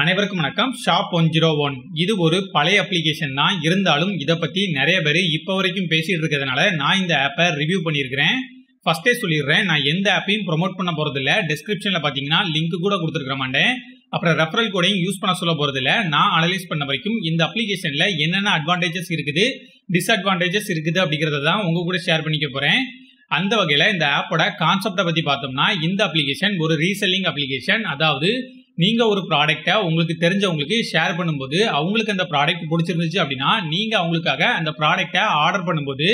அனைவருக்கும் வணக்கம். ஷாப் 101 இது ஒரு பழைய அப்ளிகேஷன் தான். இருந்தாலும் இதை பத்தி நிறைய பேர் இப்போ வரைக்கும் பேசிட்டு இருக்கிறதுனால நான் இந்த ஆப்பை ரிவ்யூ பண்ணியிருக்கிறேன். ஃபர்ஸ்டே சொல்லிடுறேன், நான் எந்த ஆப்பையும் ப்ரொமோட் பண்ண போறது இல்லை. டிஸ்கிரிப்ஷன்ல பாத்தீங்கன்னா லிங்க் கூட கொடுத்துருக்க மாட்டேன். அப்புறம் ரெஃபரல் கோடையும் யூஸ் பண்ண சொல்ல போறது இல்லை. நான் அனலைஸ் பண்ண வரைக்கும் இந்த அப்ளிகேஷன்ல என்னென்ன அட்வான்டேஜஸ் இருக்குது, டிஸ்அட்வான்டேஜஸ் இருக்குது அப்படிங்கறத தான் உங்க கூட ஷேர் பண்ணிக்க போறேன். அந்த வகையில இந்த ஆப்போட கான்செப்டை பத்தி பார்த்தோம்னா, இந்த அப்ளிகேஷன் ஒரு ரீசெல்லிங் அப்ளிகேஷன். அதாவது நீங்க ஒரு ப்ராடக்ட்டை உங்களுக்கு தெரிஞ்சவங்களுக்கு ஷேர் பண்ணும்போது அவங்களுக்கு அந்த ப்ராடக்ட் பிடிச்சிருந்துச்சு அப்படின்னா நீங்க அவங்களுக்காக அந்த ப்ராடக்ட்டை ஆர்டர் பண்ணும்போது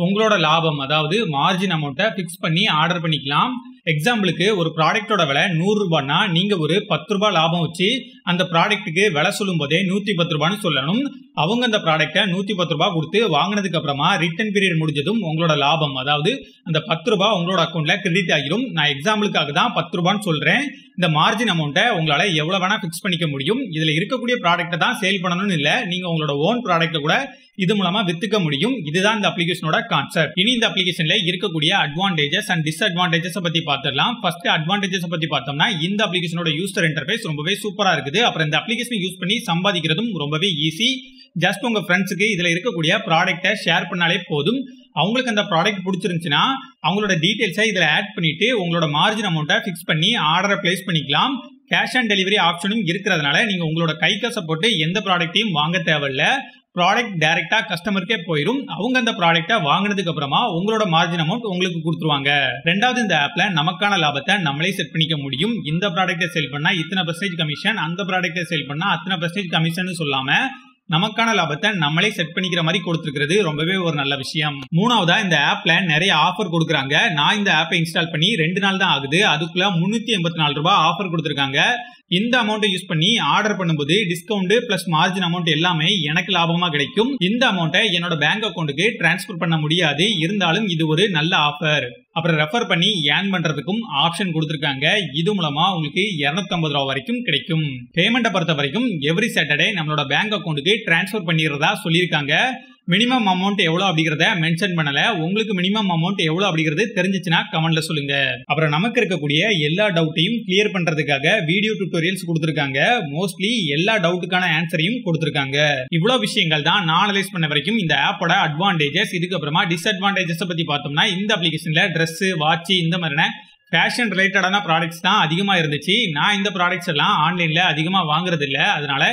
உங்களோட லாபம், அதாவது மார்ஜின் அமௌண்ட்டை ஃபிக்ஸ் பண்ணி ஆர்டர் பண்ணிக்கலாம். எக்ஸாம்பிளுக்கு ஒரு ப்ராடக்டோட விலை 100 ரூபாய்னா நீங்க ஒரு 10 ரூபாய் லாபம் வச்சு அந்த ப்ராடக்ட்டுக்கு விலை சொல்லும் போதே 110 ரூபான்னு சொல்லணும். அவங்க அந்த ப்ராடக்ட்டை 110 ரூபாய் கொடுத்து வாங்கினதுக்கு அப்புறமா ரிட்டர்ன் பீரியட் முடிஞ்சதும் உங்களோட லாபம், அதாவது அந்த 10 ரூபாய் உங்களோட அக்கௌண்ட்ல கிரெடிட் ஆகிரும். நான் எக்ஸாம்பிளுக்காக தான் 10 ரூபான்னு சொல்றேன். இந்த மார்ஜின் அமௌண்ட்டை உங்களால எவ்வளவு வேணா ஃபிக்ஸ் பண்ணிக்க முடியும். இதுல இருக்கக்கூடிய ப்ராடக்ட்டை தான் சேல் பண்ணணும்னு இல்லை, நீங்க உங்களோட ஓன் ப்ராடக்ட்டை கூட இது மூலமா வித்துக்க முடியும். இதுதான் இந்த அப்ளிகேஷனோட கான்செப்ட். இனி இந்த அப்ளிகேஷன்ல இருக்கக்கூடிய அட்வான்டேஜஸ் அண்ட் டிஸ்அட்வான்டேஜஸ் பத்தி பார்த்துடலாம். ஃபர்ஸ்ட் அட்வான்டேஜஸ் பத்தி பார்த்தோம்னா, இந்த அப்ளிகேஷனோட யூசர் இன்டர்ஃபேஸ் ரொம்பவே சூப்பரா இருக்குது. அப்புறம் இந்த அப்ளிகேஷனை யூஸ் பண்ணி சம்பாதிக்கிறதும் ரொம்பவே ஈஸி. ஜஸ்ட் உங்க ஃப்ரெண்ட்ஸுக்கு இதுல இருக்கக்கூடிய ப்ராடக்ட்டை ஷேர் பண்ணாலே போதும். அவங்களுக்கு அந்த ப்ராடக்ட் பிடிச்சிருந்துச்சுன்னா அவங்களோட டீடைல்ஸை இதுல ஆட் பண்ணிட்டு உங்களோட மார்ஜின் அமௌண்ட்டை ஃபிக்ஸ் பண்ணி ஆர்டரை பிளேஸ் பண்ணிக்கலாம். கேஷ் ஆன் டெலிவரி ஆப்ஷனும் இருக்கிறதுனால நீங்க உங்களோட கை காசை போட்டு எந்த ப்ராடக்ட்டையும் வாங்க தேவையில்ல. ப்ராடக்ட் டைரக்டா கஸ்டமருக்கே போயிடும். அவங்க அந்த ப்ராடக்ட்டை வாங்கினதுக்கு அப்புறமா உங்களோட மார்ஜின் அமௌண்ட் உங்களுக்கு கொடுத்துருவாங்க. ரெண்டாவது, இந்த ஆப்ல நமக்கான லாபத்தை நம்மளே செட் பண்ணிக்க முடியும். இந்த ப்ராடக்ட்டை சேல் பண்ணா இத்தனை % கமிஷன், அந்த ப்ராடக்ட்டை சேல் பண்ணா அத்தனை % கமிஷன் சொல்லாம நமக்கான லாபத்தை நம்மளே செட் பண்ணிக்கிற மாதிரி கொடுத்துருக்கிறது ரொம்பவே ஒரு நல்ல விஷயம். மூணாவதா, இந்த ஆப்ல நிறைய ஆஃபர் கொடுக்குறாங்க. நான் இந்த ஆப்பை இன்ஸ்டால் பண்ணி 2 நாள் தான் ஆகுது. அதுக்குள்ள 384 ரூபாய் ஆஃபர் கொடுத்துருக்காங்க. இந்த அமௌண்ட்டை யூஸ் பண்ணி ஆர்டர் பண்ணும்போது டிஸ்கவுண்ட் பிளஸ் மார்ஜின் அமௌண்ட் எல்லாமே எனக்கு லாபமா கிடைக்கும். இந்த அமௌண்ட்டை என்னோட பேங்க் அக்கௌண்ட்டுக்கு டிரான்ஸ்பர் பண்ண முடியாது. இருந்தாலும் இது ஒரு நல்ல ஆஃபர். அப்புறம் ரெஃபர் பண்ணி ஏர்ன் பண்றதுக்கும் ஆப்ஷன் கொடுத்துருக்காங்க. இது மூலமா உங்களுக்கு 250 ரூபாய் வரைக்கும் கிடைக்கும். பேமெண்ட்டை பொறுத்த வரைக்கும் எவ்ரி சாட்டர்டே நம்மளோட பேங்க் அக்கௌண்ட்டுக்கு டிரான்ஸ்பர் பண்ணிடுறதா சொல்லியிருக்காங்க. மினிமம் அமௌண்ட் எவ்வளவு அப்படிங்கறத மென்ஷன் பண்ணல. உங்களுக்கு மினிமம் அமௌண்ட் எவ்வளவு அப்படிங்கிறது தெரிஞ்சிச்சுன்னா கமெண்ட்ல சொல்லுங்க. அப்புறம் நமக்கு இருக்கக்கூடிய எல்லா டவுட்டையும் கிளியர் பண்றதுக்காக வீடியோ டியூட்டோரியல்ஸ் கொடுத்திருக்காங்க. மோஸ்ட்லி எல்லா டவுட்டுக்கான ஆன்சரையும் கொடுத்திருக்காங்க. இவ்வளவு விஷயங்கள் தான் நான் அனலைஸ் பண்ண வரைக்கும் இந்த ஆப்போட அட்வான்டேஜஸ். இதுக்கு அப்புறமா டிஸ்அட்வான்டேஜஸ் பத்தி பார்த்தோம்னா, இந்த அப்ளிகேஷன்ல Dress, வாட்ச் இந்த மாதிரியான ஃபேஷன் ரிலேட்டடான ப்ராடக்ட்ஸ் தான் அதிகமா இருந்துச்சு. நான் இந்த ப்ராடக்ட்ஸ் எல்லாம் ஆன்லைன்ல அதிகமா வாங்குறது இல்லை. அதனால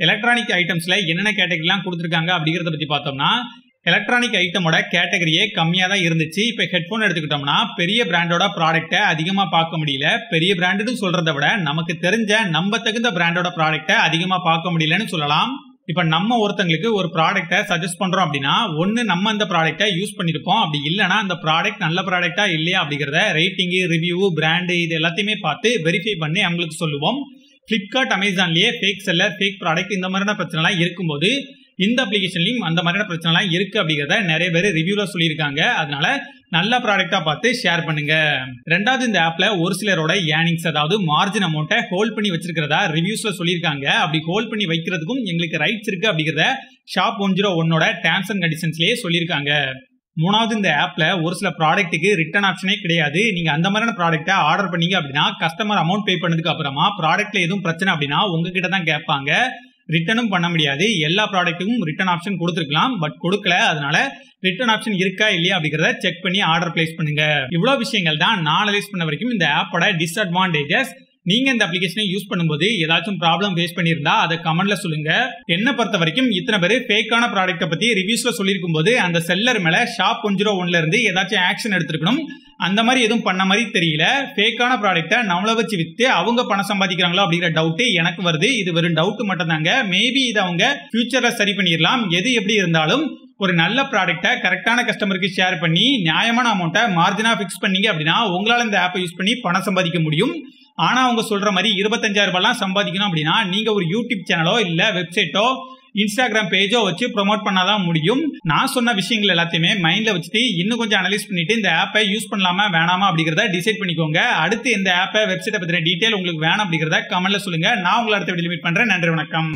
எலக்ட்ரானிக் ஐட்டம்ஸ்ல என்னென்ன கேட்டகரிலாம் கொடுத்துருக்காங்க அப்படிங்கறத பத்தி பார்த்தோம்னா, எலக்ட்ரானிக் ஐட்டமோட கேட்டகரியே கம்மியா தான் இருந்துச்சு. இப்ப ஹெட்போன் எடுத்துக்கிட்டோம்னா பெரிய பிராண்டோட ப்ராடக்ட்டை அதிகமா பார்க்க முடியல. பெரிய பிராண்டுன்னு சொல்றதை விட நமக்கு தெரிஞ்ச நம்ப தகுந்த பிராண்டோட ப்ராடக்ட்டை அதிகமா பார்க்க முடியலன்னு சொல்லலாம். இப்ப நம்ம ஒருத்தங்களுக்கு ஒரு ப்ராடக்ட்டை சஜஸ்ட் பண்றோம் அப்படின்னா, ஒன்னு நம்ம அந்த ப்ராடக்ட்டை யூஸ் பண்ணிருப்போம். அப்படி இல்லைன்னா அந்த ப்ராடக்ட் நல்ல ப்ராடக்ட்டா இல்லையா அப்படிங்கறத ரேட்டிங், ரிவ்யூ, பிராண்டு இது எல்லாத்தையுமே பார்த்து வெரிஃபை பண்ணி அவங்களுக்கு சொல்லுவோம். பிளிப்கார்ட், அமேசான்லயே ஃபேக் செல்லர், ஃபேக் ப்ராடக்ட் இந்த மாதிரியான பிரச்சனைலாம் இருக்கும்போது இந்த அப்ளிகேஷன்லயும் அந்த மாதிரியான பிரச்சனைலாம் இருக்கு அப்படிங்கறத நிறைய பேர் ரிவ்யூல சொல்லியிருக்காங்க. அதனால நல்ல ப்ராடக்ட்டா பார்த்து ஷேர் பண்ணுங்க. ரெண்டாவது, இந்த ஆப்ல ஒரு சிலரோட ஏர்னிங்ஸ், அதாவது மார்ஜின் அமௌண்ட்டை ஹோல்ட் பண்ணி வச்சிருக்கிறதா ரிவ்யூஸ்ல சொல்லியிருக்காங்க. அப்படி ஹோல்ட் பண்ணி வைக்கிறதுக்கும் எங்களுக்கு ரைட்ஸ் இருக்கு அப்படிங்கறத ஷாப் 101 டேர்ம்ஸ் அண்ட் கண்டிஷன்ஸ்லயே சொல்லியிருக்காங்க. மூணாவது, இந்த ஆப்ல ஒரு சில ப்ராடக்ட்டுக்கு ரிட்டர்ன் ஆப்ஷனே கிடையாது. நீங்க அந்த மாதிரியான ப்ராடக்ட்டை ஆர்டர் பண்ணீங்க அப்படின்னா கஸ்டமர் அமௌண்ட் பே பண்ணதுக்கு அப்புறமா ப்ராடக்ட்ல எதுவும் பிரச்சனை அப்படின்னா உங்ககிட்ட தான் கேட்பாங்க. ரிட்டர்னும் பண்ண முடியாது. எல்லா ப்ராடக்ட்டுக்கும் ரிட்டர்ன் ஆப்ஷன் கொடுத்துருக்கலாம், பட் கொடுக்கல. அதனால ரிட்டர்ன் ஆப்ஷன் இருக்கா இல்லையா அப்படிங்கறத செக் பண்ணி ஆர்டர் பிளேஸ் பண்ணுங்க. இவ்வளவு விஷயங்கள் தான் நான் அனலைஸ் பண்ண வரைக்கும் இந்த ஆப்போட டிஸ்அட்வான்டேஜஸ். நீங்க இந்த அப்ளிகேஷனை யூஸ் பண்ணும்போது ஏதாச்சும் ப்ராப்ளம் ஃபேஸ் பண்ணியிருந்தா அதை கமெண்ட்ல சொல்லுங்க. என்ன பொறுத்த வரைக்கும் இத்தனை பேர் ஃபேக்கான ப்ராடக்ட்டை பத்தி ரிவ்யூஸ்ல சொல்லியிருக்கும் போது அந்த செல்லர் மேல ஷாப் 101 இருந்து ஏதாச்சும் ஆக்ஷன் எடுத்திருக்கணும். அந்த மாதிரி எதுவும் பண்ண மாதிரி தெரியல. ஃபேக்கான ப்ராடக்ட்டை நம்மள வச்சு வித்து அவங்க பணம் சம்பாதிக்கிறாங்களோ அப்படிங்கிற டவுட் எனக்கு வருது. இது வெறும் டவுட் மட்டும் தாங்க. மேபி இதை அவங்க ஃபியூச்சர்ல சரி பண்ணிடலாம். எது எப்படி இருந்தாலும் ஒரு நல்ல ப்ராடக்ட்டை கரெக்டான கஸ்டமருக்கு ஷேர் பண்ணி நியாயமான அமௌண்ட்டை மார்ஜினா ஃபிக்ஸ் பண்ணீங்க அப்படின்னா உங்களால இந்த ஆப்பை யூஸ் பண்ணி பணம் சம்பாதிக்க முடியும். ஆனா அவங்க சொல்ற மாதிரி 25,000 ரூபாய்லாம் சம்பாதிக்கணும் அப்படின்னா நீங்க ஒரு யூடியூப் சேனலோ இல்ல வெப்சைட்டோ இன்ஸ்டாகிராம் பேஜோ வச்சு ப்ரொமோட் பண்ணாதான் முடியும். நான் சொன்ன விஷயங்கள் எல்லாத்தையுமே மைண்ட்ல வச்சுட்டு இன்னும் கொஞ்சம் அனலைஸ் பண்ணிட்டு இந்த ஆப்பை யூஸ் பண்ணலாமா வேணாமா அப்படிங்கறத டிசைட் பண்ணிக்கோங்க. அடுத்து இந்த ஆப்பை வெப்சைட்டை பத்தின டீடைல் உங்களுக்கு வேணும் அப்படிங்கறத கமெண்ட்ல சொல்லுங்க. நான் உங்களை அடுத்த வீடியோல மீட் பண்றேன். நன்றி, வணக்கம்.